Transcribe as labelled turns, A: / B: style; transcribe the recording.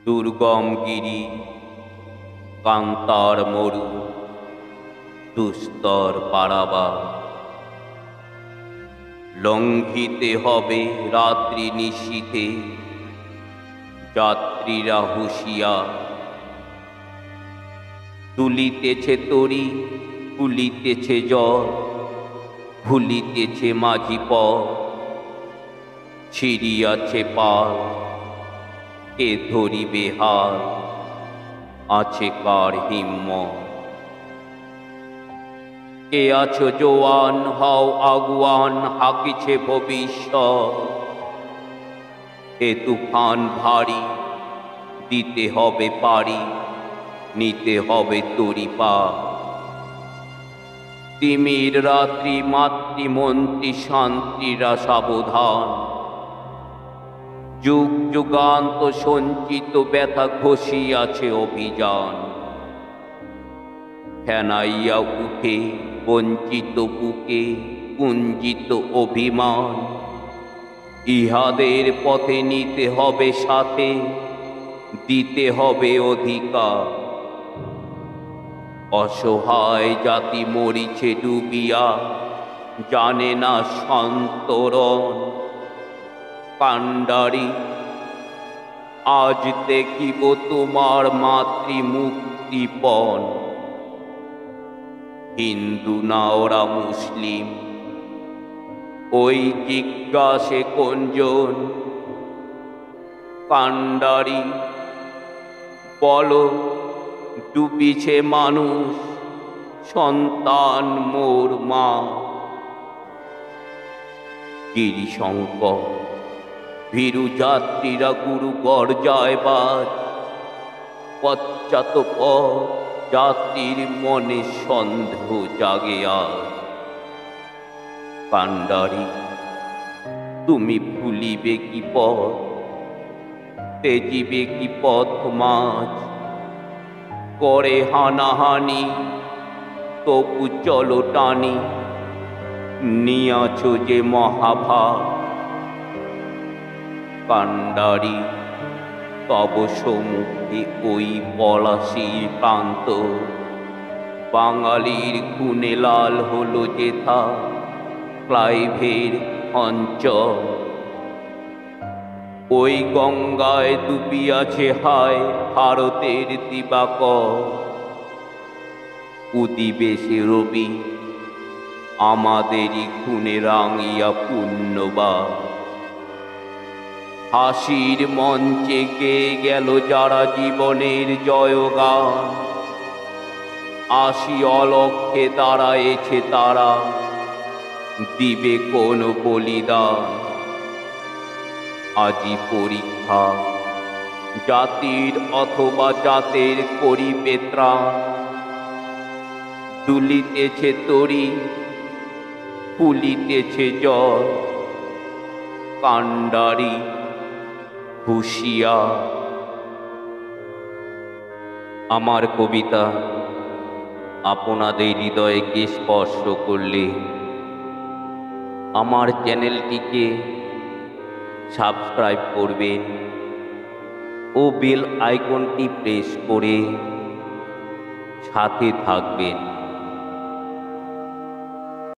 A: দুর্গম গিরি, কান্তার মরু, দুস্তর পারাবার। লঙ্ঘিতে হবে রাত্রি নিশীথে, যাত্রীরা হুঁশিয়ার। তুলিতেছে তরী, ফুলিতেছে জল, ভুলিতেছে মাঝি পথ। ছিড়িয়াছে পাল, কে ধরিবে হাল, আছে কার হিম্মত? কে আছো জোয়ান, হও আগুয়ান, হাকিছে ভবিষ্যৎ। এ তুফান ভারী, দিতে হবে পারি, নিতে হবে তরি পার। তিমির রাত্রি, মাতৃমন্ত্রী শান্তিরা সাবধান। যুগ যুগান্ত সঞ্চিত ব্যথা ঘষিয়াছে অভিযান। ফেনাইয়া উঠে বঞ্চিত বুকে কুঞ্জিত অভিমান। ইহাদের পথে নিতে হবে সাথে, দিতে হবে অধিকার। অসহায় জাতি মরিছে ডুবিয়া, জানে না সন্তরণ। কান্ডারি, আজ দেখিব তোমার মাতৃমুক্তিপণ। হিন্দু না ওরা মুসলিম, ওই জিজ্ঞাসে কোনজন? কান্ডারি, বলো ডুবিছে মানুষ, সন্তান মোর মা। গিরিশঙ্কর, ভীরু যাত্রীরা গুরু গর্জায়বাজ। পশ্চাৎপদ যাত্রীর মনে সন্দেহ জাগে আজ। কান্ডারি, তুমি ভুলিবে কি পথ, তেজিবে কি পথ মাঝ? করে হানাহানি, তবু চলো টানি, নিয়াছ যে মহাভার। কান্ডারি, তব সম্মুখে ওই পলাশীর প্রান্ত। বাঙালির খুনে লাল হলো যেথা ক্লাইভের অঞ্চল। ওই গঙ্গায় ডুবিয়াছে হায় ভারতের দিবাকর। উদিবে সে রবি, আমাদেরই খুনে রাঙিয়া পুণ্যবার। হাসির মঞ্চে গেয়ে গেল যারা জীবনের জয়গান। আসি অলক্ষে দাঁড়ায়েছে তারা, দিবে কোন বলিদান। আজি পরীক্ষা, জাতির অথবা জাতের করিবে ত্রাণ। দুলিতেছে তরী, ফুলিতেছে জল। কান্ডারি, হুঁশিয়ার। আমার কবিতা আপনাদের হৃদয়কে স্পর্শ করলে আমার চ্যানেলটিকে সাবস্ক্রাইব করবেন ও বেল আইকনটি প্রেস করে সাথে থাকবেন।